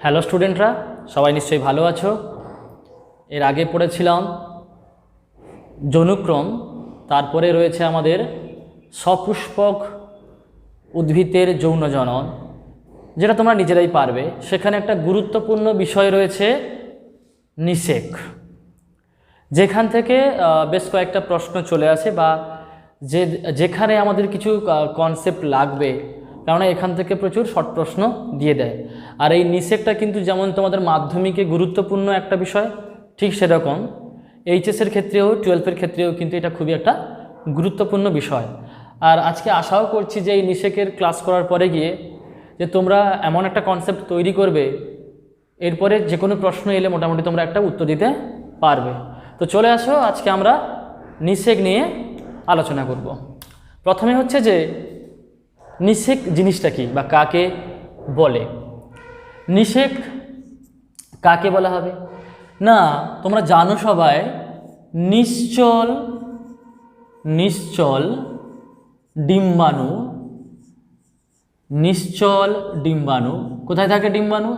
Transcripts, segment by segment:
Hello স্টুডেন্টরা, সবাই নিশ্চয়ই ভালো আছো। এর আগে পড়েছিলাম যৌনক্রম, তারপরে রয়েছে আমাদের সপুষ্পক উদ্ভিদের যৌন জনন, যেটা তোমরা নিজেরাই পারবে। সেখানে একটা গুরুত্বপূর্ণ বিষয় রয়েছে নিষেক, যেখান থেকে বেশ কয়েকটা প্রশ্ন চলে আসে বা যেখানে আমাদের কিছু কনসেপ্ট লাগবে, কেননা এখান থেকে প্রচুর শর্ট প্রশ্ন দিয়ে দেয়। আর এই নিষেকটা কিন্তু যেমন তোমাদের মাধ্যমিকে গুরুত্বপূর্ণ একটা বিষয়, ঠিক সেরকম এইচএসের ক্ষেত্রেও 12-এর ক্ষেত্রেও কিন্তু এটা খুবই একটা গুরুত্বপূর্ণ বিষয়। আর আজকে আশাও করছি যে এই নিষেকের ক্লাস করার পরে গিয়ে যে তোমরা এমন একটা কনসেপ্ট তৈরি করবে, এরপরে যে কোনো প্রশ্ন এলে মোটামুটি তোমরা একটা উত্তর দিতে পারবে। তো চলে আসো, আজকে আমরা নিষেক নিয়ে আলোচনা করব। প্রথমে হচ্ছে যে নিষেক জিনিসটা কি বা কাকে বলে। নিষেক কাকে বলা হবে না, তোমরা জানো সবাই, নিশ্চল ডিম্বাণু, নিশ্চল ডিম্বাণু কোথায় থাকে? ডিম্বাণু,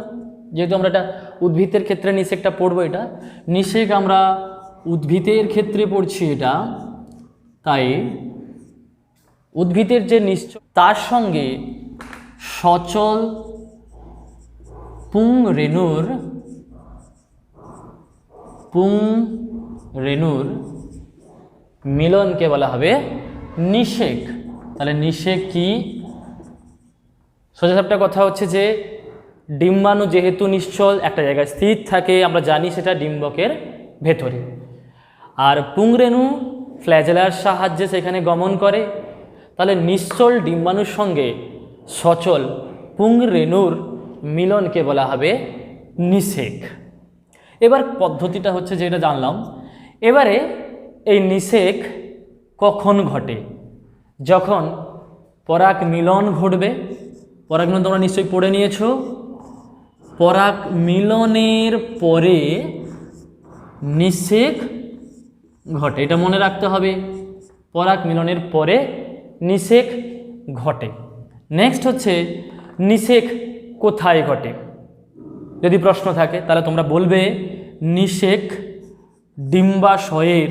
যেহেতু আমরা এটা উদ্ভিদের ক্ষেত্রে নিষেকটা পড়বো, এটা নিষেক আমরা উদ্ভিদের ক্ষেত্রে পড়ছি এটা, তাই উদ্ভিদের যে নিশ্চল তার সঙ্গে সচল পুংরেণুর মিলনকে বলা হবে নিষেক। তাহলে নিষেক কি? সোজা সাপটা কথা হচ্ছে যে ডিম্বাণু যেহেতু নিশ্চল একটা জায়গায় স্থির থাকে, আমরা জানি সেটা ডিম্বকের ভেতরে, আর পুংরেণু ফ্ল্যাজেলার সাহায্যে সেখানে গমন করে। তাহলে নিশ্চল ডিম্বাণুর সঙ্গে সচল পুংরেণুর মিলনকে বলা হবে নিষেক। এবার পদ্ধতিটা হচ্ছে যেটা জানলাম। এবারে এই নিষেক কখন ঘটে? যখন পরাগ মিলন ঘটবে। পরাগ মিলন তোমরা নিশ্চয়ই পড়ে নিয়েছো। পরাগ মিলনের পরে নিষেক ঘটে, এটা মনে রাখতে হবে। পরাগ মিলনের পরে নিষেক ঘটে। নেক্সট হচ্ছে নিষেক কোথায় ঘটে? যদি প্রশ্ন থাকে তাহলে তোমরা বলবে নিষেক ডিম্বাশয়ের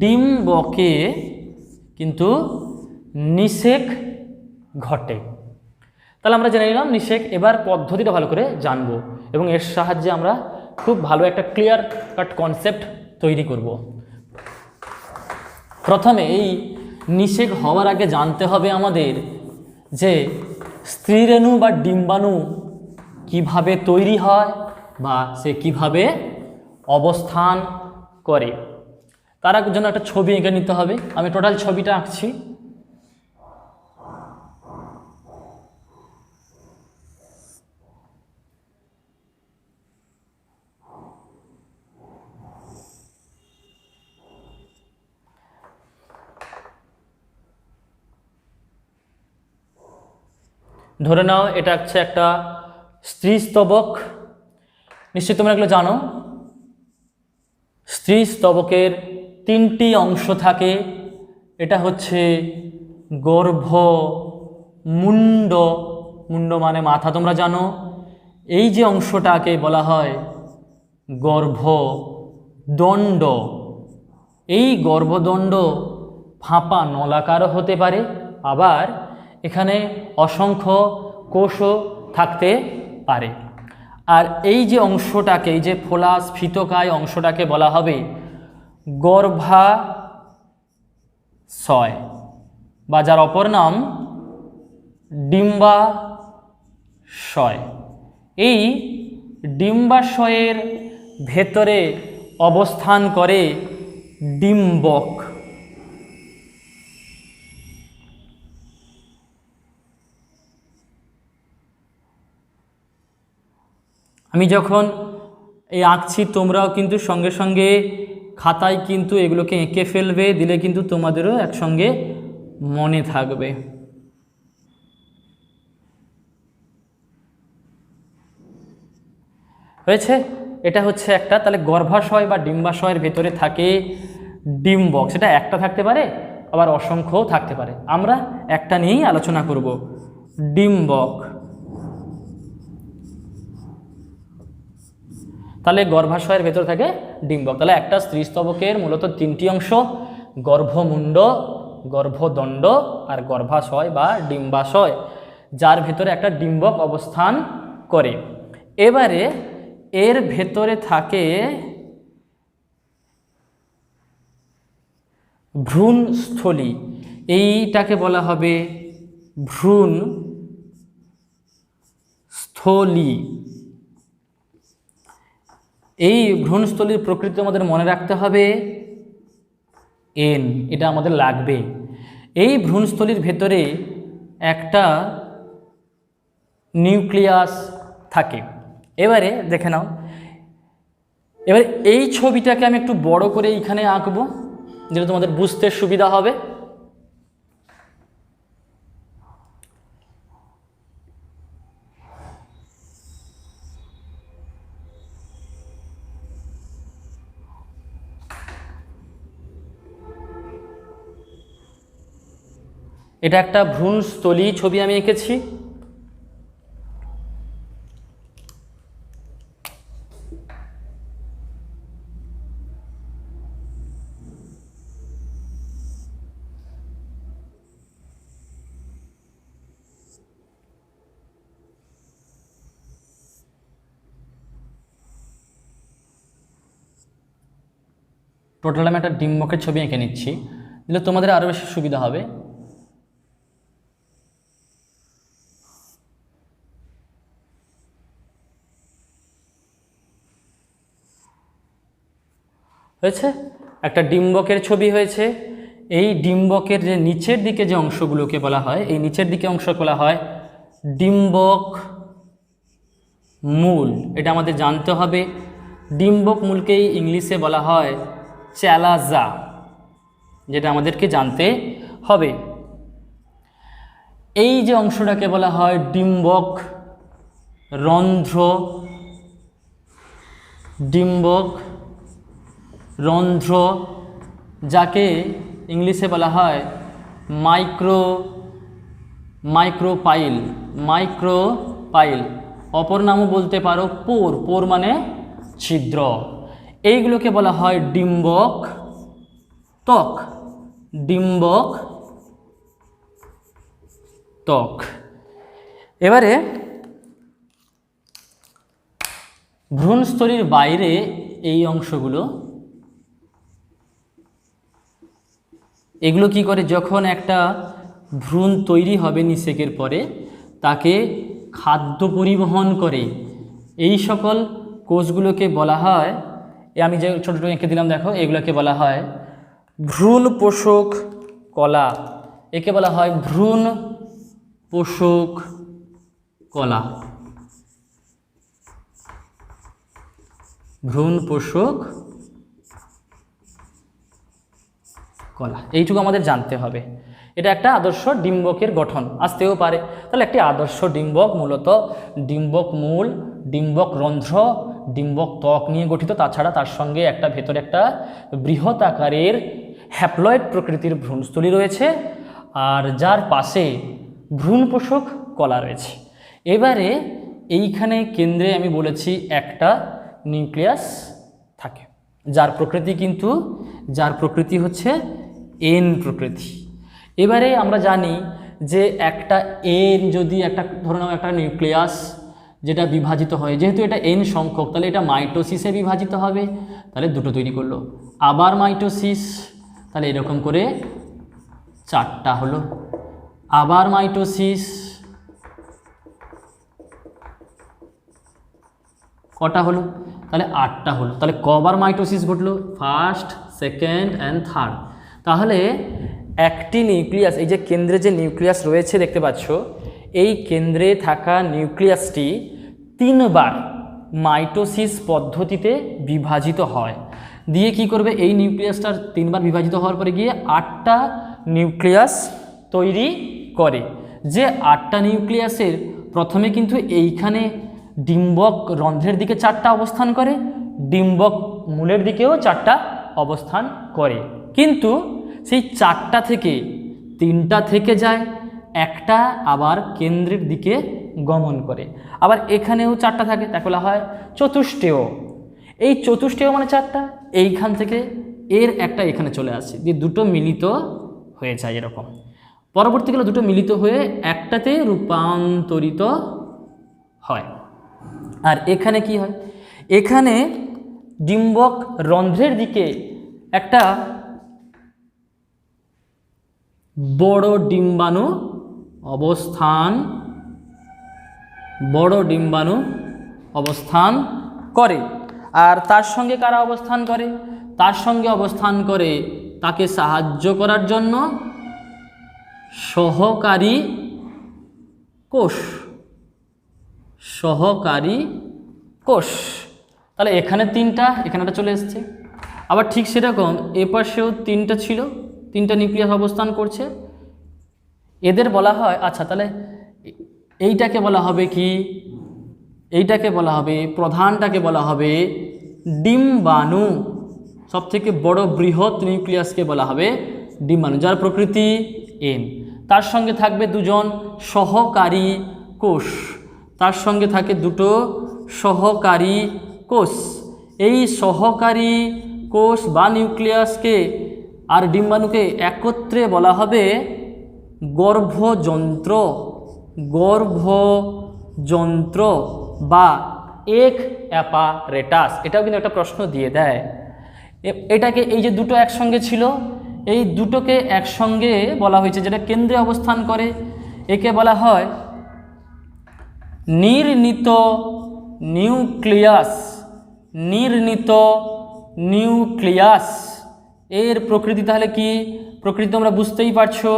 ডিম্বকে কিন্তু নিষেক ঘটে। তাহলে আমরা জেনে নিলাম নিষেক। এবার পদ্ধতিটা ভালো করে জানবো এবং এর সাহায্যে আমরা খুব ভালো একটা ক্লিয়ার কাট কনসেপ্ট তৈরি করব। প্রথমে এই নিষেক হওয়ার আগে জানতে হবে আমাদের যে স্ত্রীরেণু বা ডিম্বাণু কিভাবে তৈরি হয় বা সে কিভাবে অবস্থান করে। তার জন্য একটা ছবি এঁকে নিতে হবে। আমি টোটাল ছবিটা আঁকছি। ধরে নাও এটা হচ্ছে একটা স্ত্রী স্তবক। নিশ্চয়ই তোমরা এগুলো জানো। স্ত্রী স্তবকের 3টি অংশ থাকে। এটা হচ্ছে গর্ভমুণ্ড, মুণ্ড মানে মাথা, তোমরা জানো। এই যে অংশটাকে বলা হয় গর্ভদণ্ড। এই গর্ভদণ্ড ফাঁপা নলাকারও হতে পারে, আবার এখানে অসংখ্য কোষও থাকতে পারে। আর এই যে অংশটাকে, এই যে ফোলা স্ফীতকায় অংশটাকে বলা হবে গর্ভাশয়, বা যার অপর নাম ডিম্বাশয়। এই ডিম্বাশয়ের ভেতরে অবস্থান করে ডিম্বক। আমি যখন এই আঁকছি তোমরাও কিন্তু সঙ্গে সঙ্গে খাতায় কিন্তু এগুলোকে এঁকে ফেলবে, দিলে কিন্তু তোমাদেরও একসঙ্গে মনে থাকবে। হয়েছে? এটা হচ্ছে একটা, তাহলে গর্ভাশয় বা ডিম্বাশয়ের ভেতরে থাকে ডিম্বক। সেটা একটা থাকতে পারে, আবার অসংখ্যও থাকতে পারে। আমরা একটা নিয়েই আলোচনা করব, ডিম্বক। তাহলে গর্ভাশয়ের ভেতর থাকে ডিম্বক। তাহলে একটা স্ত্রীস্তবকের মূলত তিনটি অংশ, গর্ভমুণ্ড, গর্ভদণ্ড আর গর্ভাশয় বা ডিম্বাশয়, যার ভেতরে একটা ডিম্বক অবস্থান করে। এবারে এর ভেতরে থাকে ভ্রূণস্থলী। এইটাকে বলা হবে ভ্রূণস্থলী। এই ভ্রূণস্থলীর প্রকৃতি আমাদের মনে রাখতে হবে এন, এটা আমাদের লাগবে। এই ভ্রূণস্থলীর ভেতরে একটা নিউক্লিয়াস থাকে। এবারে দেখে নাও, এবারে এই ছবিটাকে আমি একটু বড় করে এইখানে আঁকবো, যেটা তোমাদের বুঝতে সুবিধা হবে। এটা একটা ভ্রূণস্থলী ছবি আমি এঁকেছি। টোটাল আমি একটা ডিম্বকের ছবি এঁকে নিচ্ছি, দিলে তোমাদের আরও বেশি সুবিধা হবে। হয়েছে, একটা ডিম্বকের ছবি হয়েছে। এই ডিম্বকের যে নিচের দিকে যে অংশগুলোকে বলা হয়, এই নিচের দিকে অংশ বলা হয় ডিম্বক মূল। এটা আমাদের জানতে হবে। ডিম্বক মূলকেই ইংলিশে বলা হয় চ্যালাজা, যেটা আমাদেরকে জানতে হবে। এই যে অংশটাকে বলা হয় ডিম্বক রন্ধ্র। ডিম্বক রন্ধ্র, যাকে ইংলিশে বলা হয় মাইক্রোপাইল। মাইক্রোপাইল, অপর নামও বলতে পারো পোর। পোর মানে ছিদ্র। এইগুলোকে বলা হয় ডিম্বক ত্বক। ডিম্বক ত্বক। এবারে ভ্রূণস্থলীর বাইরে এই অংশগুলো, এগুলো কি করে, যখন একটা ভ্রূণ তৈরি হবে নিষেকের পরে, তাকে খাদ্য পরিবহন করে। এই সকল কোষগুলোকে বলা হয়, আমি যে ছোটো ছোটো এঁকে দিলাম দেখো, এগুলোকে বলা হয় ভ্রূণ পোষক কলা। একে বলা হয় ভ্রূণ পোষক কলা। ভ্রূণ পোষক কলা, এইটুকু আমাদের জানতে হবে। এটা একটা আদর্শ ডিম্বকের গঠন, আসতেও পারে। তাহলে একটি আদর্শ ডিম্বক মূলত ডিম্বক মূল, ডিম্বক রন্ধ্র, ডিম্বক ত্বক নিয়ে গঠিত। তাছাড়া তার সঙ্গে একটা ভেতরে একটা বৃহৎ আকারের হ্যাপ্লয়েড প্রকৃতির ভ্রূণস্থলী রয়েছে, আর যার পাশে ভ্রূণ পোষক কলা রয়েছে। এবারে এইখানে কেন্দ্রে আমি বলেছি একটা নিউক্লিয়াস থাকে, যার প্রকৃতি হচ্ছে এন প্রকৃতি। এবারে আমরা জানি যে একটা এন, যদি একটা ধরে নাও একটা নিউক্লিয়াস যেটা বিভাজিত হয়, যেহেতু এটা এন সংখ্যক, তাহলে এটা মাইটোসিসে বিভাজিত হবে। তাহলে দুটো তৈরি করলো, আবার মাইটোসিস, তাহলে এরকম করে চারটা হলো। আবার মাইটোসিস, কটা হলো? তাহলে আটটা হলো। তাহলে কবার মাইটোসিস ঘটলো? First, second and third. তাহলে একটি নিউক্লিয়াস, এই যে কেন্দ্রে যে নিউক্লিয়াস রয়েছে দেখতে পাচ্ছ, এই কেন্দ্রে থাকা নিউক্লিয়াসটি 3 বার মাইটোসিস পদ্ধতিতে বিভাজিত হয়। দিয়ে কি করবে, এই নিউক্লিয়াসটার 3 বার বিভাজিত হওয়ার পরে গিয়ে 8টা নিউক্লিয়াস তৈরি করে। যে 8টা নিউক্লিয়াসের প্রথমে কিন্তু এইখানে ডিম্বক রন্ধ্রের দিকে 4টা অবস্থান করে, ডিম্বক মূলের দিকেও 4টা অবস্থান করে, কিন্তু সেই 4টা থেকে 3টা থেকে যায়, একটা আবার কেন্দ্রের দিকে গমন করে। আবার এখানেও 4টা থাকে, তাকে বলা হয় চতুষ্টয়। এই চতুষ্টয় মানে 4টা, এইখান থেকে এর একটা এখানে চলে আসে, দিয়ে দুটো মিলিত হয়ে যায় এরকম। পরবর্তীকালে দুটো মিলিত হয়ে একটাতে রূপান্তরিত হয়। আর এখানে কি হয়, এখানে ডিম্বক রন্ধ্রের দিকে একটা বড় ডিম্বাণু অবস্থান করে। আর তার সঙ্গে কারা অবস্থান করে? তার সঙ্গে অবস্থান করে তাকে সাহায্য করার জন্য সহকারী কোষ। তাহলে এখানে 3টা, এখানে একটা চলে এসছে। আবার ঠিক সেরকম এপাশেও 3টা ছিল, 3টা নিউক্লিয়াস অবস্থান করছে। এদের বলা হয়, আচ্ছা তাহলে এইটাকে বলা হবে কি, এইটাকে বলা হবে, প্রধানটাকে বলা হবে ডিম্বাণু। সব থেকে বড় বৃহৎ নিউক্লিয়াসকে বলা হবে ডিম্বাণু, যার প্রকৃতি N। তার সঙ্গে থাকবে 2জন সহকারী কোষ, তার সঙ্গে থাকে 2টো সহকারী কোষ। এই সহকারী কোষ বা নিউক্লিয়াসকে আর ডিম্বাণুকে একত্রে বলা হবে গর্ভযন্ত্র বা এক অ্যাপারেটাস। এটাও কিন্তু একটা প্রশ্ন দিয়ে দেয়। এটাকে, এই যে দুটো একসঙ্গে ছিল, এই দুটোকে একসঙ্গে বলা হয়েছে, যেটা কেন্দ্রে অবস্থান করে, একে বলা হয় নির্ণীত নিউক্লিয়াস। এর প্রকৃতি তাহলে কি? প্রকৃতি তোমরা বুঝতেই পারছো,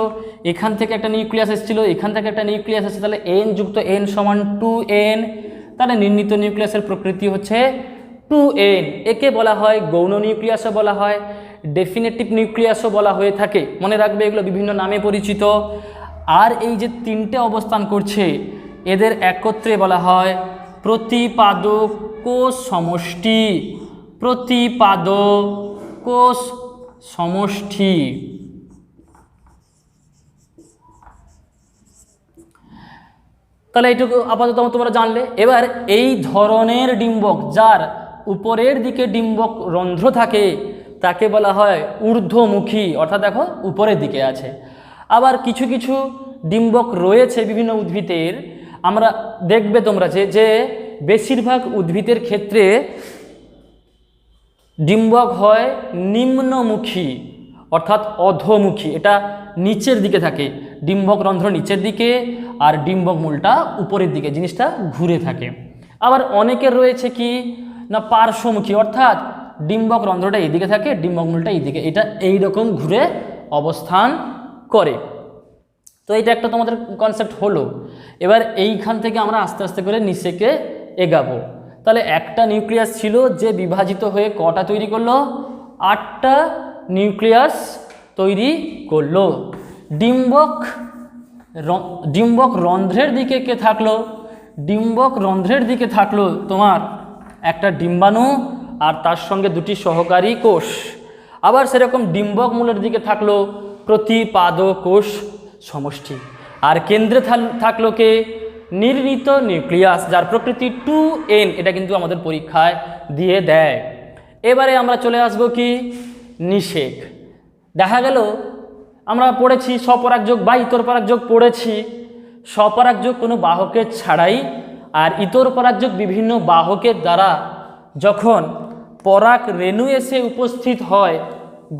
এখান থেকে একটা নিউক্লিয়াস এসেছিল, এখান থেকে একটা নিউক্লিয়াস এসেছে, তাহলে n যুক্ত n সমান 2n। তাহলে নির্ণীত নিউক্লিয়াসের প্রকৃতি হচ্ছে 2n। একে বলা হয় গৌণ নিউক্লিয়াসও বলা হয়, ডেফিনেটিভ নিউক্লিয়াসও বলা হয়ে থাকে। মনে রাখবে, এগুলো বিভিন্ন নামে পরিচিত। আর এই যে 3টে অবস্থান করছে, এদের একত্রে বলা হয় প্রতিপাদক কোষ সমষ্টি। তাহলে এইটুকু আপাতত তোমরা জানলে। এবার এই ধরনের ডিম্বক, যার উপরের দিকে ডিম্বক রন্ধ্র থাকে, তাকে বলা হয় ঊর্ধ্বমুখী, অর্থাৎ দেখো উপরের দিকে আছে। আবার কিছু কিছু ডিম্বক রয়েছে বিভিন্ন উদ্ভিদের, আমরা দেখবে তোমরা যে বেশিরভাগ উদ্ভিদের ক্ষেত্রে ডিম্বক হয় নিম্নমুখী অর্থাৎ অধোমুখী। এটা নিচের দিকে থাকে, ডিম্বক রন্ধ্র নিচের দিকে আর ডিম্বক মূলটা উপরের দিকে, জিনিসটা ঘুরে থাকে। আবার অনেকের রয়েছে কি না পার্শ্বমুখী, অর্থাৎ ডিম্বক রন্ধ্রটা এইদিকে থাকে, ডিম্বক মূলটা এইদিকে, এটা এইরকম ঘুরে অবস্থান করে। তো এটা একটা তোমাদের কনসেপ্ট হলো। এবার এইখান থেকে আমরা আস্তে আস্তে করে নিচেকে এগাবো। তাহলে একটা নিউক্লিয়াস ছিল, যে বিভাজিত হয়ে কটা তৈরি করলো? 8টা নিউক্লিয়াস তৈরি করলো। ডিম্বক রন্ধ্রের দিকে কে থাকলো? ডিম্বক রন্ধ্রের দিকে থাকলো তোমার একটা ডিম্বাণু আর তার সঙ্গে 2টি সহকারী কোষ। আবার সেরকম ডিম্বক মূলের দিকে থাকলো প্রতিপাদক কোষ সমষ্টি। আর কেন্দ্রে থাকলো কে? নির্ণীত নিউক্লিয়াস, যার প্রকৃতি 2n। এটা কিন্তু আমাদের পরীক্ষায় দিয়ে দেয়। এবারে আমরা চলে আসব কি নিষেক। দেখা গেল আমরা পড়েছি স্বপরাগ যোগ বা ইতর পরাগ যোগ পড়েছি। স্বপরাগ যোগ কোনো বাহকের ছাড়াই, আর ইতর পরাগ যোগ বিভিন্ন বাহকের দ্বারা যখন পরাগ রেণু এসে উপস্থিত হয়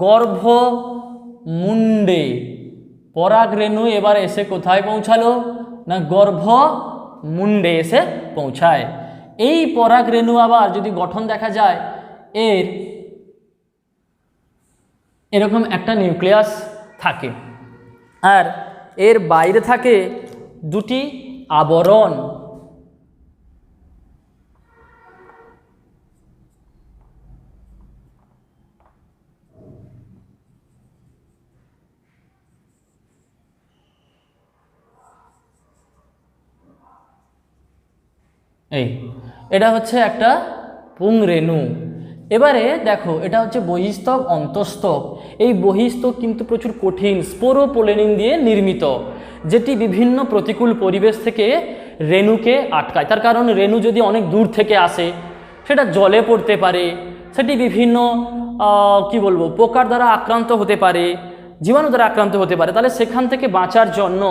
গর্ভমুণ্ডে। পরাগ রেণু এবার এসে কোথায় পৌঁছালো? না গর্ভমুণ্ডে এসে পৌঁছায়। এই পরাগ রেণু আবার যদি গঠন দেখা যায়, এরকম একটা নিউক্লিয়াস থাকে, আর এর বাইরে থাকে 2টি আবরণ। এটা হচ্ছে একটা পুংরেণু। এবারে দেখো এটা হচ্ছে বহিস্তক অন্তস্তক। এই বহিস্তক কিন্তু প্রচুর কঠিন স্পোরোপোলেনিন দিয়ে নির্মিত, যেটি বিভিন্ন প্রতিকূল পরিবেশ থেকে রেণুকে আটকায়। তার কারণ রেণু যদি অনেক দূর থেকে আসে, সেটা জলে পড়তে পারে, সেটি বিভিন্ন কি বলবো পোকার দ্বারা আক্রান্ত হতে পারে, জীবাণু দ্বারা আক্রান্ত হতে পারে, তাহলে সেখান থেকে বাঁচার জন্য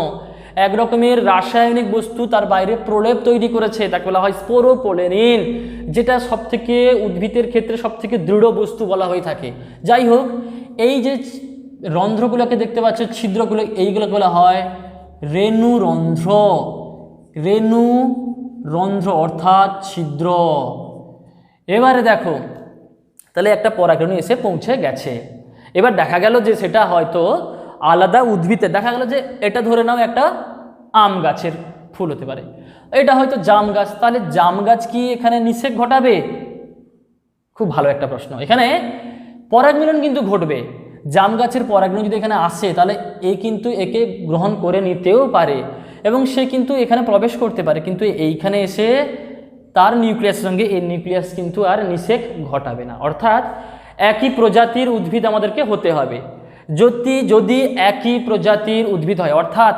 এক রকমের রাসায়নিক বস্তু তার বাইরে প্রলেপ তৈরি করেছে, তাকে বলা হয় স্পোরোপোলেনিন, যেটা সবথেকে উদ্ভিদের ক্ষেত্রে সবথেকে দৃঢ় বস্তু বলা হয়ে থাকে। যাই হোক, এই যে রন্ধ্রগুলোকে দেখতে পাচ্ছ, ছিদ্রগুলো, এইগুলো বলা হয় রেণুরন্ধ্র। রেণুরন্ধ্র অর্থাৎ ছিদ্র। এবারে দেখো তাহলে একটা পরাগরেণু এসে পৌঁছে গেছে। এবার দেখা গেল যে সেটা হয়তো আলাদা উদ্ভিদের, দেখা গেল যে এটা ধরে নাও একটা আম গাছের ফুল হতে পারে, এটা হয়তো জাম গাছ, তাহলে জাম গাছ কি এখানে নিষেক ঘটাবে? খুব ভালো একটা প্রশ্ন। এখানে পরাগমিলন কিন্তু ঘটবে। জাম গাছের পরাগরেণু যদি এখানে আসে, তাহলে কিন্তু একে গ্রহণ করে নিতেও পারে এবং সে কিন্তু এখানে প্রবেশ করতে পারে, কিন্তু এইখানে এসে তার নিউক্লিয়াসের সঙ্গে এই নিউক্লিয়াস কিন্তু আর নিষেক ঘটাবে না। অর্থাৎ একই প্রজাতির উদ্ভিদ আমাদেরকে হতে হবে। যদি একই প্রজাতির উদ্ভিদ হয়, অর্থাৎ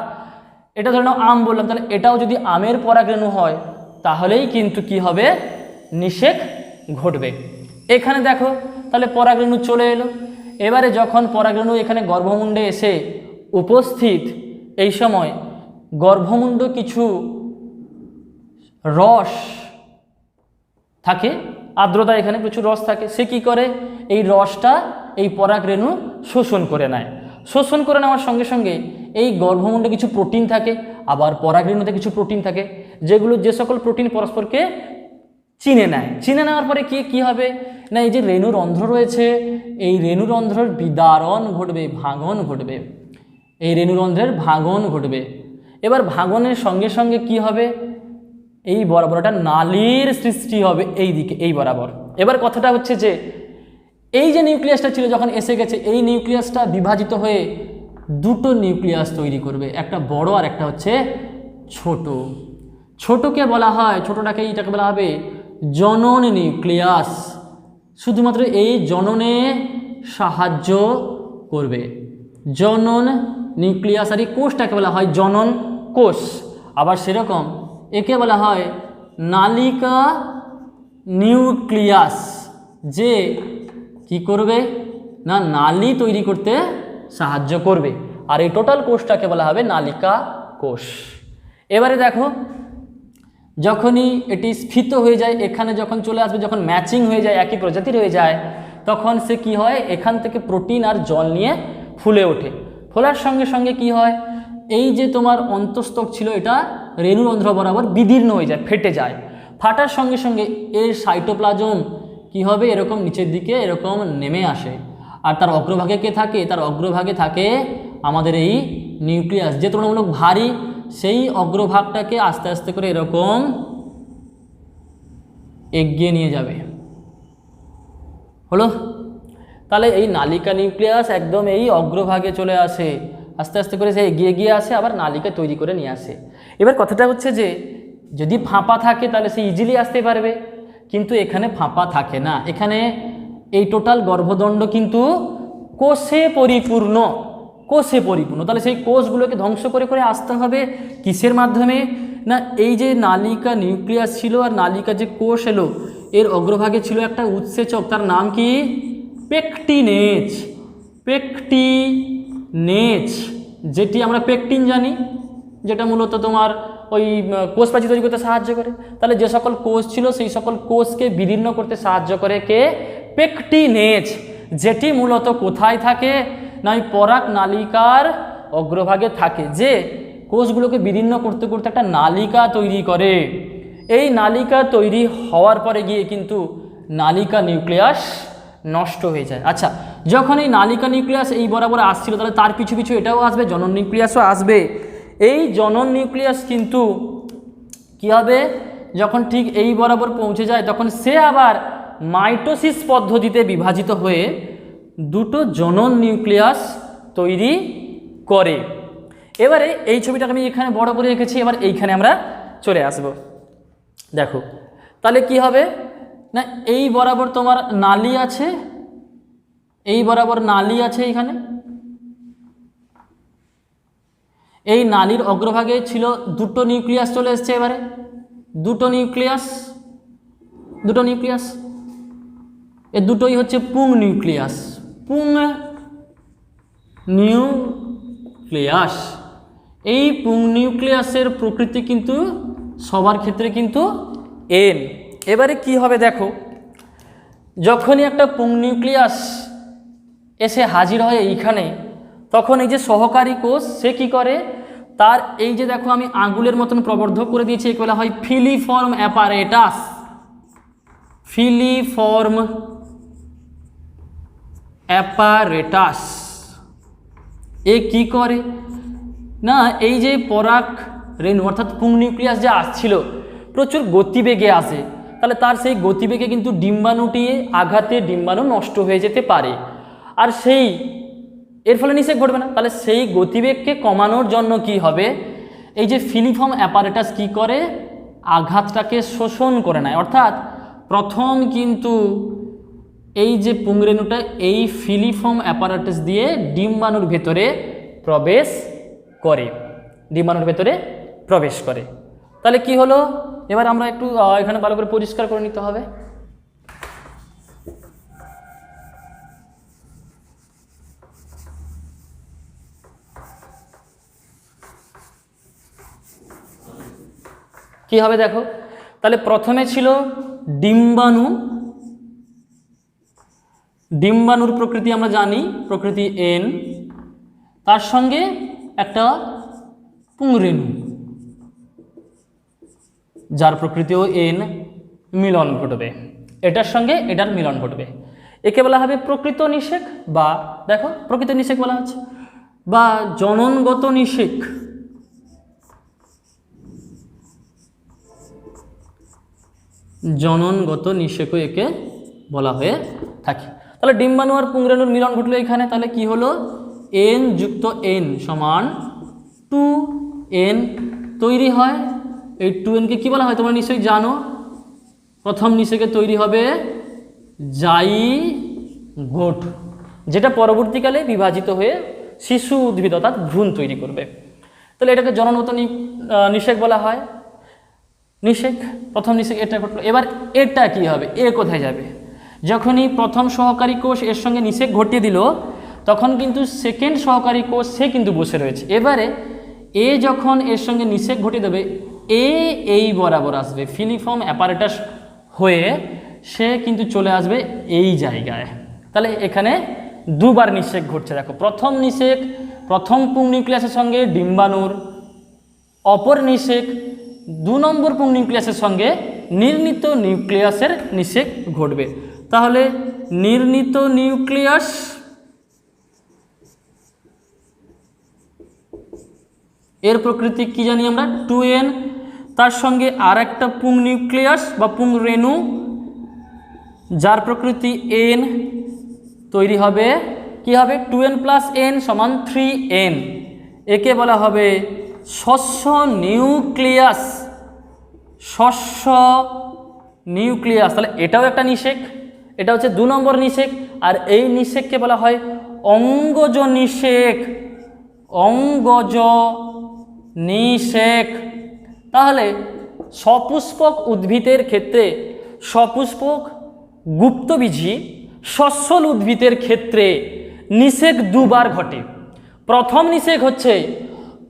এটা ধরে নাও আম বললাম, তাহলে এটাও যদি আমের পরাগরেণু হয়, তাহলেই কিন্তু কি হবে? নিষেক ঘটবে। এখানে দেখো তাহলে পরাগরেণু চলে এলো। এবারে যখন পরাগরেণু এখানে গর্ভমুণ্ডে এসে উপস্থিত, এই সময় গর্ভমুণ্ড কিছু রস থাকে, আর্দ্রতা, এখানে প্রচুর রস থাকে, সে কি করে? এই রসটা এই পরাগরেণু শোষণ করে নেয়। শোষণ করে নেওয়ার সঙ্গে সঙ্গে এই গর্ভমুণ্ডে কিছু প্রোটিন থাকে, আবার পরাগরেণুতে কিছু প্রোটিন থাকে, যে সকল প্রোটিন পরস্পরকে চিনে নেয়। চিনে নেওয়ার পরে কি হবে না, এই যে রেণুরন্ধ্র রয়েছে, এই রেণুরন্ধ্রের বিদারণ ঘটবে, ভাঙন ঘটবে, এই রেণুরন্ধ্রের ভাঙন ঘটবে। এবার ভাঙনের সঙ্গে সঙ্গে কি হবে? এই বরাবর একটা নালীর সৃষ্টি হবে এই দিকে, এই বরাবর। এবার কথাটা হচ্ছে যে এই যে নিউক্লিয়াসটা ছিল যখন এসে গেছে, এই নিউক্লিয়াসটা বিভাজিত হয়ে দুটো নিউক্লিয়াস তৈরি করবে, একটা বড় আর একটা হচ্ছে ছোট। ছোটকে বলা হয়, ছোটটাকে এইটাকে বলা হবে জনন নিউক্লিয়াস। শুধুমাত্র এই জননে সাহায্য করবে জনন নিউক্লিয়াস। আর এই কোষটাকে বলা হয় জনন কোষ। আবার সেরকম একে বলা হয় নালিকা নিউক্লিয়াস, যে কি করবে না নালী তৈরি করতে সাহায্য করবে। আর এই টোটাল কোষটাকে বলা হবে নালিকা কোষ। এবারে দেখো যখনই এটি স্ফীত হয়ে যায়, এখানে যখন চলে আসবে, যখন ম্যাচিং হয়ে যায়, একই প্রজাতির হয়ে যায়, তখন সে কি হয়? এখান থেকে প্রোটিন আর জল নিয়ে ফুলে ওঠে। ফোলার সঙ্গে সঙ্গে কি হয়? এই যে তোমার অন্তস্তক ছিল, এটা রেণুরন্ধ্র বরাবর বিদীর্ণ হয়ে যায়, ফেটে যায়। ফাটার সঙ্গে সঙ্গে এর সাইটোপ্লাজম কি হবে? এরকম নিচের দিকে এরকম নেমে আসে। আর তার অগ্রভাগে কে থাকে? তার অগ্রভাগে থাকে আমাদের এই নিউক্লিয়াস, যে তুলনামূলক ভারী, সেই অগ্রভাগটাকে আস্তে আস্তে করে এরকম এগিয়ে নিয়ে যাবে। হলো? তাহলে এই নালিকা নিউক্লিয়াস একদম এই অগ্রভাগে চলে আসে, আস্তে আস্তে করে সে এগিয়ে গিয়ে আসে, আবার নালিকা তৈরি করে নিয়ে আসে। এবার কথাটা হচ্ছে যে যদি ফাঁপা থাকে তাহলে সে ইজিলি আসতে পারবে, কিন্তু এখানে ফাঁপা থাকে না। এখানে এই টোটাল গর্ভদণ্ড কিন্তু কোষে পরিপূর্ণ, কোষে পরিপূর্ণ। তাহলে সেই কোষগুলোকে ধ্বংস করে করে আসতে হবে কিসের মাধ্যমে? না এই যে নালিকা নিউক্লিয়াস ছিল আর নালিকা যে কোষ এলো, এর অগ্রভাগে ছিল একটা উৎসেচক, তার নাম কি? পেকটিনেজ। পেকটিনেজ, যেটি আমরা পেকটিন জানি, যেটা মূলত তোমার ওই কোষ প্রাচীর তৈরি করতে সাহায্য করে। তাহলে যে সকল কোষ ছিল সেই সকল কোষকে বিদীর্ণ করতে সাহায্য করে কে? পেকটিনেজ, যেটি মূলত কোথায় থাকে? না ওই পরাগ নালিকার অগ্রভাগে থাকে, যে কোষগুলোকে বিদীর্ণ করতে করতে একটা নালিকা তৈরি করে। এই নালিকা তৈরি হওয়ার পরে গিয়ে কিন্তু নালিকা নিউক্লিয়াস নষ্ট হয়ে যায়। আচ্ছা, যখন এই নালিকা নিউক্লিয়াস এই বরাবর আসছিল, তাহলে তার পিছু পিছু এটাও আসবে, জনন নিউক্লিয়াসও আসবে। এই জনন নিউক্লিয়াস কিন্তু কি হবে? যখন ঠিক এই বরাবর পৌঁছে যায়, তখন সে আবার মাইটোসিস পদ্ধতিতে বিভাজিত হয়ে দুটো জনন নিউক্লিয়াস তৈরি করে। এবারে এই ছবিটাকে আমি এখানে বড় করে রেখেছি, এবার এইখানে আমরা চলে আসব। দেখো তাহলে কি হবে না এই বরাবর তোমার নালী আছে, এই বরাবর নালী আছে এইখানে, এই নালীর অগ্রভাগে ছিল দুটো নিউক্লিয়াস চলে এসছে, এবারে দুটো নিউক্লিয়াস এই দুটোই হচ্ছে পুং নিউক্লিয়াস, পুং নিউক্লিয়াস। এই পুং নিউক্লিয়াসের প্রকৃতি কিন্তু সবার ক্ষেত্রে কিন্তু এন। এবারে কি হবে দেখো, যখনই একটা পুং নিউক্লিয়াস এসে হাজির হয় এইখানে, তখন এই যে সহকারী কোষ সে কি করে, তার এই যে দেখো আমি আঙুলের মতন প্রবর্ধক করে দিয়েছি, একে বলা হয় ফিলিফর্ম অ্যাপারেটাস। ফিলিফর্ম অ্যাপারেটাস এ কি করে না, এই যে পরাগ রেণু অর্থাৎ পুং নিউক্লিয়াস যে আসছিল প্রচুর গতিবেগে আসে, তাহলে তার সেই গতিবেগে কিন্তু ডিম্বাণুটি আঘাতে ডিম্বাণু নষ্ট হয়ে যেতে পারে, আর সেই এর ফলে নিষেক ঘটবে না। তাহলে সেই গতিবেগকে কমানোর জন্য কি হবে, এই যে ফিলিফর্ম অ্যাপারেটাস কি করে, আঘাতটাকে শোষণ করে নেয়। অর্থাৎ প্রথম কিন্তু এই যে পুংরেণুটা এই ফিলিফর্ম অ্যাপারেটাস দিয়ে ডিম্বাণুর ভেতরে প্রবেশ করে, তাহলে কি হলো, এবার আমরা একটু এখানে ভালো করে পরিষ্কার করে নিতে হবে। কি হবে দেখো, তাহলে প্রথমে ছিল ডিম্বাণুর প্রকৃতি আমরা জানি, প্রকৃতি এন, তার সঙ্গে একটা পুংরেণু যার প্রকৃতিও এন, মিলন ঘটবে, এটার সঙ্গে এটার মিলন ঘটবে, একে বলা হবে প্রকৃত নিষেক, বা দেখো প্রকৃত নিষেক বলা হচ্ছে, বা জননগত নিষেক। জননগত নিষেকও একে বলা হয়ে থাকে। তাহলে ডিম্বাণু আর পুংরেণুর মিলন ঘটলো এখানে, তাহলে কি হলো, এন যুক্ত এন সমান 2n তৈরি হয়। এই 2nকে কি বলা হয় তোমরা নিশ্চয়ই জানো, প্রথম নিষেকে তৈরি হবে জাইগোট, যেটা পরবর্তীকালে বিভাজিত হয়ে শিশু উদ্ভিদ অর্থাৎ ভ্রূণ তৈরি করবে। তাহলে এটাকে জননগত নিষেক বলা হয়। নিষেক, প্রথম নিষেক এটা ঘটলো। এবার এটা কি হবে, এ কোথায় যাবে, যখনই প্রথম সহকারী কোষ এর সঙ্গে নিষেক ঘটিয়ে দিল, তখন কিন্তু সেকেন্ড সহকারী কোষ সে কিন্তু বসে রয়েছে। এবারে এ যখন এর সঙ্গে নিষেক ঘটিয়ে দেবে, এই বরাবর আসবে ফিলিফর্ম অ্যাপারেটাস হয়ে, সে কিন্তু চলে আসবে এই জায়গায়। তাহলে এখানে দুবার নিষেক ঘটছে। দেখো প্রথম নিষেক প্রথম পুং নিউক্লিয়াসের সঙ্গে ডিম্বাণুর, অপর নিষেক 2 নম্বর পুং নিউক্লিয়াসের সঙ্গে নির্ণীত নিউক্লিয়াসের নিষেক ঘটবে। তাহলে নির্ণীত নিউক্লিয়াস এর প্রকৃতি কি জানি আমরা 2n, তার সঙ্গে আর একটা পুং নিউক্লিয়াস বা পুং রেণু যার প্রকৃতি n তৈরি হবে। কি হবে, 2n + n = 3n, একে বলা হবে শস্য নিউক্লিয়াস। তাহলে এটাও একটা নিষেক, এটা হচ্ছে 2 নম্বর নিষেক, আর এই নিষেককে বলা হয় অঙ্গজ নিষেক। তাহলে সপুষ্পক উদ্ভিদের ক্ষেত্রে, সপুষ্পক গুপ্তবীজী সস্যল উদ্ভিদের ক্ষেত্রে নিষেক দুবার ঘটে। প্রথম নিষেক হচ্ছে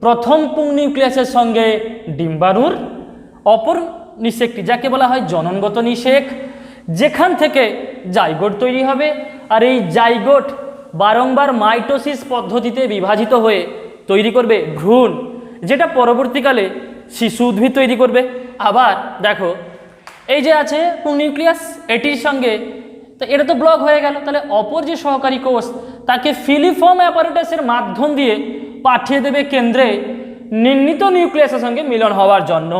প্রথম পুং নিউক্লিয়াসের সঙ্গে ডিম্বাণুর, অপর নিষেকটি যাকে বলা হয় জননগত নিষেক, যেখান থেকে জাইগোট তৈরি হবে, আর এই জাইগোট বারংবার মাইটোসিস পদ্ধতিতে বিভাজিত হয়ে তৈরি করবে ভ্রূণ, যেটা পরবর্তীকালে শিশু উদ্ভিদ তৈরি করবে। আবার দেখো এই যে আছে পুং নিউক্লিয়াস, এটির সঙ্গে তো এটা তো ব্লক হয়ে গেল, তাহলে অপর যে সহকারী কোষ তাকে ফিলিফর্ম অ্যাপারেটাসের মাধ্যম দিয়ে পাঠিয়ে দেবে কেন্দ্রে নির্ণীত নিউক্লিয়াসের সঙ্গে মিলন হওয়ার জন্য।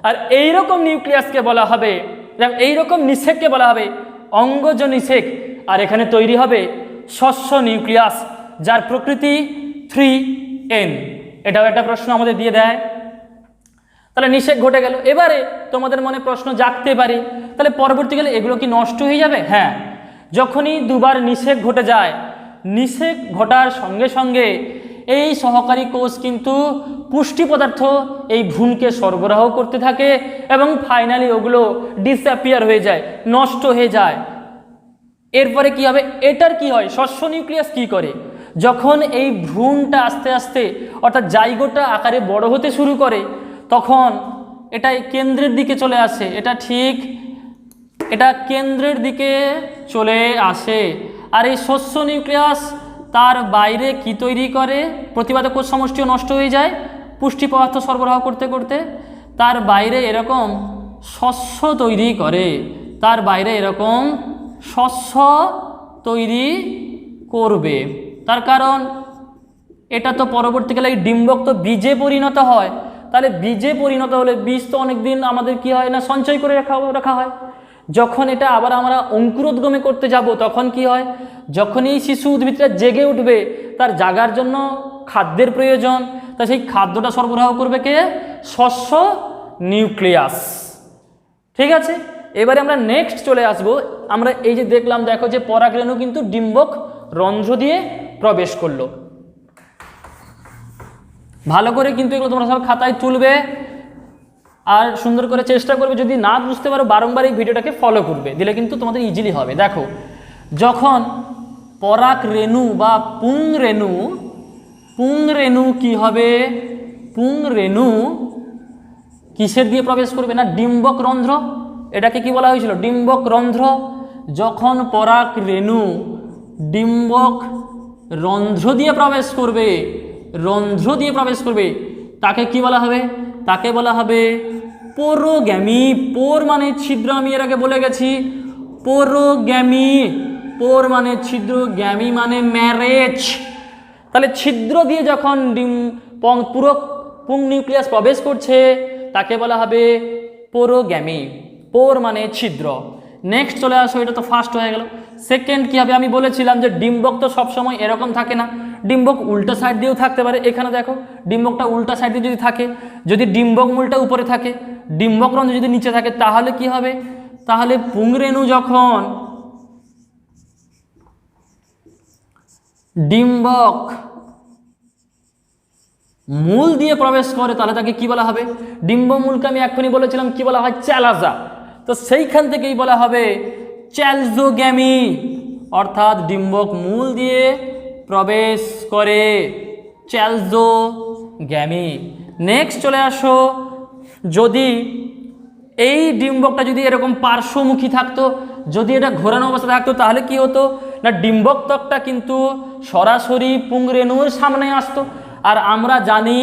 আর এইরকম নিউক্লিয়াসকে বলা হবে, এইরকম নিষেককে বলা হবে অঙ্গজ নিষেক, আর এখানে তৈরি হবে শস্য নিউক্লিয়াস যার প্রকৃতি 3n। এটাও একটা প্রশ্ন আমাদের দিয়ে দেয়। তাহলে নিষেক ঘটে গেল। এবারে তোমাদের মনে প্রশ্ন জাগতে পারে, তাহলে পরবর্তীকালে এগুলো কি নষ্ট হয়ে যাবে? হ্যাঁ, যখনই দুবার নিষেক ঘটে যায়, নিষেক ঘটার সঙ্গে সঙ্গে এই সহকারী কোষ কিন্তু পুষ্টি পদার্থ এই ভ্রূণকে সরবরাহ করতে থাকে এবং ফাইনালি ওগুলো ডিসঅ্যাপিয়ার হয়ে যায়, নষ্ট হয়ে যায়। এরপরে কি হবে? এটার কি হয়, শস্য নিউক্লিয়াস কি করে, যখন এই ভ্রূণটা আস্তে আস্তে অর্থাৎ জাইগোটা আকারে বড় হতে শুরু করে, তখন এটা কেন্দ্রের দিকে চলে আসে, এটা কেন্দ্রের দিকে চলে আসে। আর এই শস্য নিউক্লিয়াস তার বাইরে কি তৈরি করে? প্রতিবাদক কোষ সমষ্টিও নষ্ট হয়ে যায় পুষ্টি পদার্থ সরবরাহ করতে করতে। তার বাইরে এরকম শস্য তৈরি করে, তার বাইরে এরকম শস্য তৈরি করবে। তার কারণ এটা তো পরবর্তীকালে এই ডিম্বক তো বীজে পরিণত হয়, তাহলে বীজে পরিণত হলে বীজ তো অনেক দিন আমাদের কি হয় না, সঞ্চয় করে রাখা হয়। যখন এটা আবার আমরা অঙ্কুরোদ্গমে করতে যাব, তখন কি হয়, যখন এই শিশু উদ্ভিদটা জেগে উঠবে, তার জাগার জন্য খাদ্যের প্রয়োজন, তা সেই খাদ্যটা সরবরাহ করবে কে? শস্য নিউক্লিয়াস। ঠিক আছে, এবারে আমরা নেক্সট চলে আসব। আমরা এই যে দেখলাম, দেখো যে পরাগরেণু কিন্তু ডিম্বক রন্ধ্র দিয়ে প্রবেশ করলো। ভালো করে কিন্তু এগুলো তোমরা সব খাতায় তুলবে আর সুন্দর করে চেষ্টা করবে। যদি না বুঝতে পারো বারংবার এই ভিডিওটাকে ফলো করবে, দিলে কিন্তু তোমাদের ইজিলি হবে। দেখো, যখন পরাগরেণু বা পুংরেণু কি হবে? পুংরেণু কিসের দিয়ে প্রবেশ করবে না? ডিম্বক রন্ধ্র। এটাকে কি বলা হয়েছিল? ডিম্বক রন্ধ্র। যখন পরাগরেণু ডিম্বক রন্ধ্র দিয়ে প্রবেশ করবে, তাকে কি বলা হবে? তাকে বলা হবে পোরোগ্যামি। পোর মানে ছিদ্র, আমি এর আগে বলে গেছি। পোরোগ্যামি, পোর মানে ছিদ্র, গ্যামি মানে ম্যারেজ। তাহলে ছিদ্র দিয়ে যখন পুরো পুং নিউক্লিয়াস প্রবেশ করছে, তাকে বলা হবে পোরোগ্যামি। পোর মানে ছিদ্র। নেক্সট চলে আসো, এটা তো ফার্স্ট হয়ে গেল। সেকেন্ড কি হবে? আমি বলেছিলাম যে ডিম্বক তো সবসময় এরকম থাকে না, ডিম্বক উল্টা সাইড দিয়েও থাকতে পারে। এখানে দেখো, ডিম্বকটা উল্টা সাইড দিয়ে যদি থাকে, যদি ডিম্বক মূলটা উপরে থাকে, ডিম্বক রন্ধ্র যদি নিচে থাকে, তাহলে কি হবে? তাহলে পুংরেণু যখন ডিম্বক মূল দিয়ে প্রবেশ করে, তাহলে তাকে কি বলা হবে? ডিম্ব মূলকে আমি এখনই বলেছিলাম কি বলা হয়? চ্যালাজা। তো সেইখান থেকেই বলা হবে চ্যালজোগ্যামি, অর্থাৎ ডিম্বক মূল দিয়ে প্রবেশ করে, চ্যালজোগ্যামি। নেক্সট চলে আসো, যদি এই ডিম্বকটা যদি এরকম পার্শ্বমুখী থাকতো, যদি এটা ঘোরানো অবস্থা থাকতো, তাহলে কি হতো না, ডিম্বক ত্বকটা কিন্তু সরাসরি পুংরেণুর সামনে আসতো। আর আমরা জানি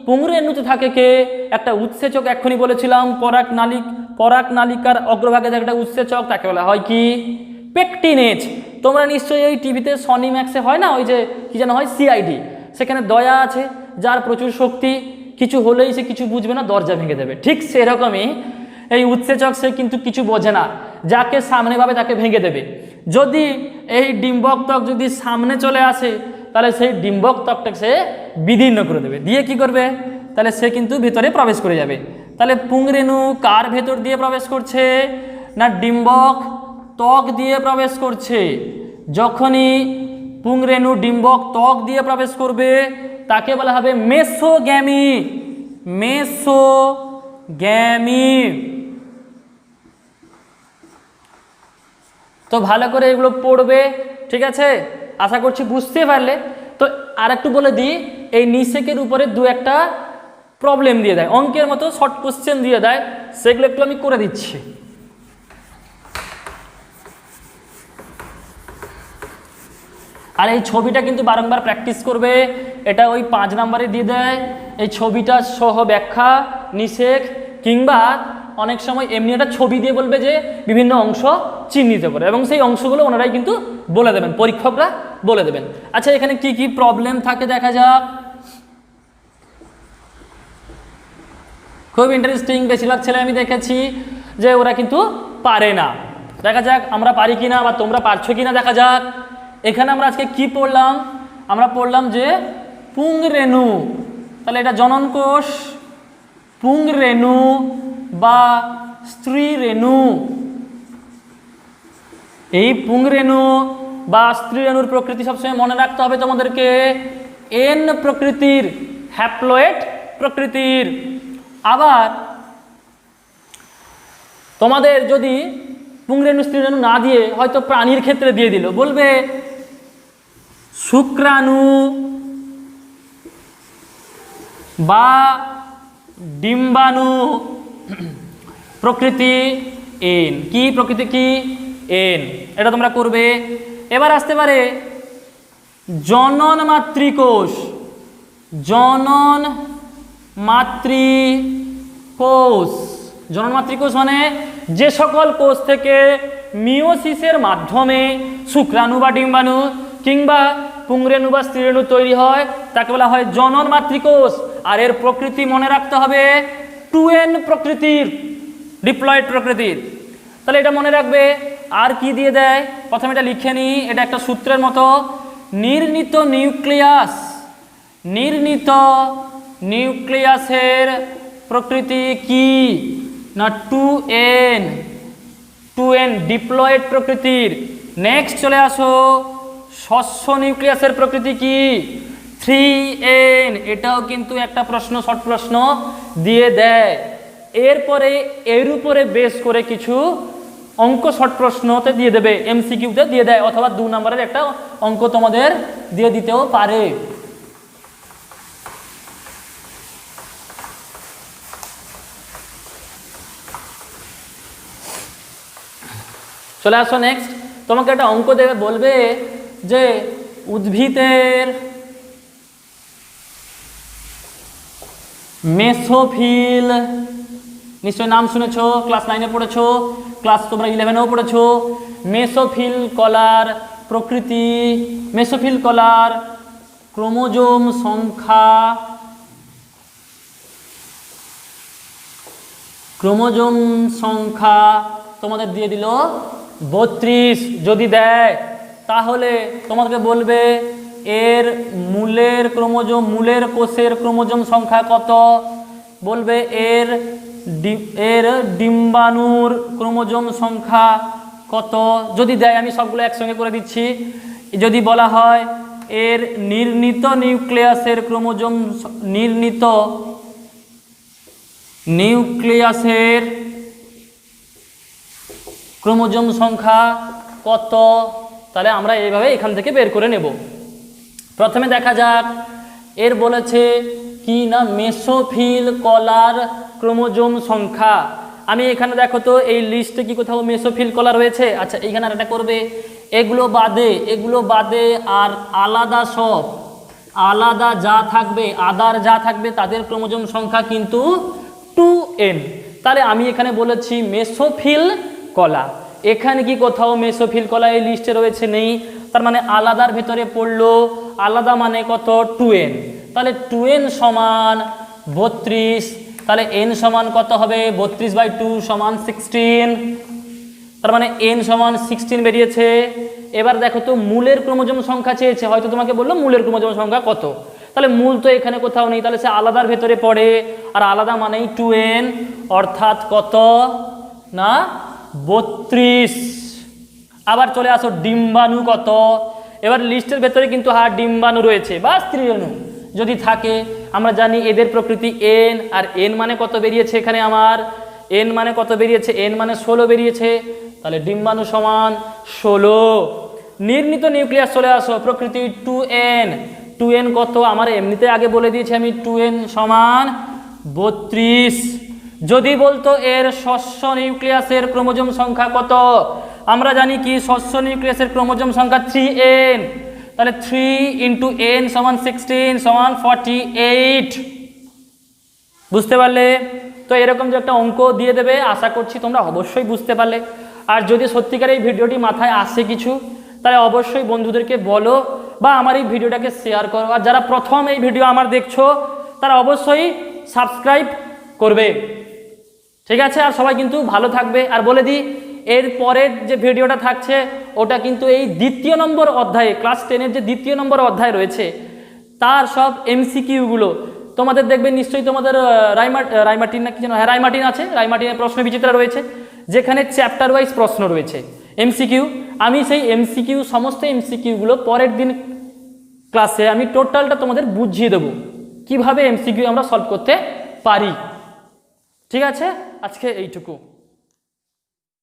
পুংরেণুতে থাকে কে? একটা উৎসেচক, এক্ষুনি বলেছিলাম পরাগ নালিকার অগ্রভাগে থাকে একটা উৎসেচক, তাকে বলা হয় কি? পেকটিনেজ। তোমরা নিশ্চয়ই ওই টিভিতে সনি ম্যাক্সে হয় না, ওই যে কি যেন হয়, সিআইডি, সেখানে দয়া আছে, যার প্রচুর শক্তি, কিছু হলেই সে কিছু বুঝবে না, দরজা ভেঙে দেবে। ঠিক সেরকমই এই উৎসেচক, সে কিন্তু কিছু বোঝে না, যাকে সামনে পাবে তাকে ভেঙে দেবে। যদি এই ডিম্বক ত্বক যদি সামনে চলে আসে, তাহলে সেই ডিম্বক ত্বকটাকে সে বিদীর্ণ করে দেবে, দিয়ে কি করবে? তাহলে সে কিন্তু ভিতরে প্রবেশ করে যাবে। তাহলে পুংরেণু কার ভেতর দিয়ে প্রবেশ করছে না? ডিম্বক ত্বক দিয়ে প্রবেশ করছে। যখনই পুংরেণু ডিম্বক ত্বক দিয়ে প্রবেশ করবে, তাকে বলা হবে মেসোগ্যামি। মেসোগ্যামি। তো ভালো করে এগুলো পড়বে, ঠিক আছে? আশা করছি বুঝতে পারলে। তো আর একটু বলে দিই, এই নিষেকের উপরে দু একটা প্রবলেম দিয়ে দেয়, অঙ্কের মতো শর্ট কোশ্চেন দিয়ে দেয়, সেগুলো একটু আমি করে দিচ্ছি। আর এই ছবিটা কিন্তু বারংবার প্র্যাকটিস করবে, এটা ওই 5 নম্বরে দিয়ে দেয়। এই ছবিটা সহ ব্যাখ্যা, নিষেক, কিংবা অনেক সময় এমনি একটা ছবি দিয়ে বলবে যে বিভিন্ন অংশ চিহ্নিত করে, এবং সেই অংশগুলো ওনারাই কিন্তু বলে দেবেন, পরীক্ষকরা বলে দেবেন। আচ্ছা, এখানে কি কি প্রবলেম থাকে দেখা যাক। খুব ইন্টারেস্টিং, বেশিরভাগ ছেলে আমি দেখেছি যে ওরা কিন্তু পারে না। দেখা যাক আমরা পারি কিনা বা তোমরা পারছো কিনা দেখা যাক। এখানে আমরা আজকে কি পড়লাম? আমরা পড়লাম যে পুংরেণু, তাহলে এটা জনন কোষ, পুংরেণু বা স্ত্রী রেণু, এই পুংরেণু বা স্ত্রীরেণুর প্রকৃতি সবসময় মনে রাখতে হবে তোমাদেরকে এন প্রকৃতির, হ্যাপ্লয়েড প্রকৃতির। আবার তোমাদের যদি পুংরেণু স্ত্রীরেণু না দিয়ে হয়তো প্রাণীর ক্ষেত্রে দিয়ে দিল, বলবে শুক্রাণু বা ডিম্বাণু প্রকৃতি এন। কি প্রকৃতি, কি এন, এটা তোমরা করবে। এবার আসতে পারে জনন মাতৃকোষ। জনন মাতৃকোষ, জনন মাতৃকোষ মানে যে সকল কোষ থেকে মিওসিসের মাধ্যমে শুক্রাণু বা ডিম্বাণু কিংবা পুংরেণু বা স্ত্রীরেণু তৈরি হয় তাকে বলা হয় জনন মাতৃকোষ। আর এর প্রকৃতি মনে রাখতে হবে 2n প্রকৃতির, ডিপ্লয়েড প্রকৃতির। তাহলে এটা মনে রাখবে। আর কি দিয়ে দেয় প্রথমে এটা লিখে নিই, এটা একটা সূত্রের মতো। নির্ণীত নিউক্লিয়াস, নির্ণীত নিউক্লিয়াসের প্রকৃতি কি না 2n, 2n ডিপ্লয়েড প্রকৃতির। নেক্সট চলে আসো, শস্য নিউক্লিয়াসের প্রকৃতি কি 3n। এটাও কিন্তু একটা প্রশ্ন, শর্ট প্রশ্ন দিয়ে দেয়। এরপরে এর উপরে বেস করে কিছু অঙ্ক শর্ট প্রশ্নতে দিয়ে দেবে, এমসিকিউতে দিয়ে দেয়, অথবা 2 নম্বরের একটা অঙ্ক তোমাদের দিয়ে দিতেও পারে। চলে আসো নেক্সট, তোমাকে একটা অঙ্ক দেবে, বলবে যে উদ্ভিদের মেসোফিল, নিশ্চয় নাম শুনেছো, ক্লাস 9-এ পড়েছো, ক্লাস তোমরা 11-এও পড়েছো। মেসোফিল কলার প্রকৃতি, মেসোফিল কলার ক্রোমোজোম সংখ্যা, ক্রোমোজোম সংখ্যা তোমাদের দিয়ে দিল 32। যদি দেয় তাহলে তোমাদেরকে বলবে এর মূলের ক্রোমোজোম, মূলের কোষের ক্রোমোজোম সংখ্যা কত, বলবে এর ডিম্বাণুর ক্রোমোজোম সংখ্যা কত। যদি দেয় আমি সবগুলো একসঙ্গে করে দিচ্ছি। যদি বলা হয় এর নির্ণীত নিউক্লিয়াসের ক্রোমোজোম, নির্ণীত নিউক্লিয়াসের ক্রোমোজোম সংখ্যা কত, তাহলে আমরা এইভাবে এখান থেকে বের করে নেব। প্রথমে দেখা যাক, এর বলেছে কি না মেসোফিল কলার ক্রোমোজোম সংখ্যা। আমি এখানে দেখো তো এই লিস্টে কি কোথাও মেসোফিল কলা রয়েছে? আচ্ছা এইখানে আর একটা করবে, এগুলো বাদে আর আলাদা সব, আলাদা যা থাকবে, আদার যা থাকবে তাদের ক্রোমোজোম সংখ্যা কিন্তু 2n। তাহলে আমি এখানে বলেছি মেসোফিল কলা, এখানে কি কোথাও মেসোফিল কলা এই লিস্টে রয়েছে? নেই। তার মানে আলাদার ভেতরে পড়লো, আলাদা মানে কত 2n। তাহলে 2n সমান 32, তাহলে n সমান কত হবে 32/2 সমান 16। তার মানে n সমান 16 বেরিয়েছে। এবার দেখো তো মূলের ক্রোমোজোম সংখ্যা চেয়েছে, হয়তো তোমাকে বললো মূলের ক্রোমোজোম সংখ্যা কত, তাহলে মূল তো এখানে কোথাও নেই, তাহলে সে আলাদার ভেতরে পড়ে, আর আলাদা মানেই 2n, অর্থাৎ কত না 32। আবার চলে আসো ডিম্বাণু কত। এবার লিস্টের ভেতরে কিন্তু ডিম্বাণু রয়েছে বা স্ত্রীরেণু যদি থাকে, আমরা জানি এদের প্রকৃতি n, আর n মানে কত বেরিয়েছে এখানে আমার, n মানে কত বেরিয়েছে, n মানে 16 বেরিয়েছে। তাহলে ডিম্বাণু সমান 16। নির্ণীত নিউক্লিয়াস চলে আসো, প্রকৃতি 2n, 2n কত আমার এমনিতে আগে বলে দিয়েছি আমি, 2n সমান 32। যদি বলতো এর শস্য নিউক্লিয়াসের ক্রোমোজোম সংখ্যা কত, আমরা জানি কি শস্য নিউক্লিয়াসের ক্রোমোজোম সংখ্যা 3n, তাহলে 3 × n সমান 16 সমান 48। বুঝতে পারলে তো? এরকম যে একটা অঙ্ক দিয়ে দেবে, আশা করছি তোমরা অবশ্যই বুঝতে পারলে। আর যদি সত্যিকার এই ভিডিওটি মাথায় আসে কিছু, তাহলে অবশ্যই বন্ধুদেরকে বলো বা আমার এই ভিডিওটাকে শেয়ার করো। আর যারা প্রথম এই ভিডিও আমার দেখছো তারা অবশ্যই সাবস্ক্রাইব করবে, ঠিক আছে? আর সবাই কিন্তু ভালো থাকবে। আর বলে দিই এর পরের যে ভিডিওটা থাকছে ওটা কিন্তু এই 2য় নম্বর অধ্যায়ে, ক্লাস 10-এর যে 2য় নম্বর অধ্যায় রয়েছে তার সব এমসিকিউগুলো তোমাদের দেখবে নিশ্চয়ই। তোমাদের রাইমার্টিন না কি যেন, হ্যাঁ রাইমার্টিন আছে, রাইমার্টিনের প্রশ্ন বিচিত্রা রয়েছে, যেখানে চ্যাপ্টার ওয়াইজ প্রশ্ন রয়েছে এমসিকিউ। আমি সেই এমসিকিউ সমস্ত এমসিকিউগুলো পরের দিন ক্লাসে আমি টোটালটা তোমাদের বুঝিয়ে দেবো কিভাবে এমসিকিউ আমরা সলভ করতে পারি। ঠিক আছে, আজকে এইটুকু।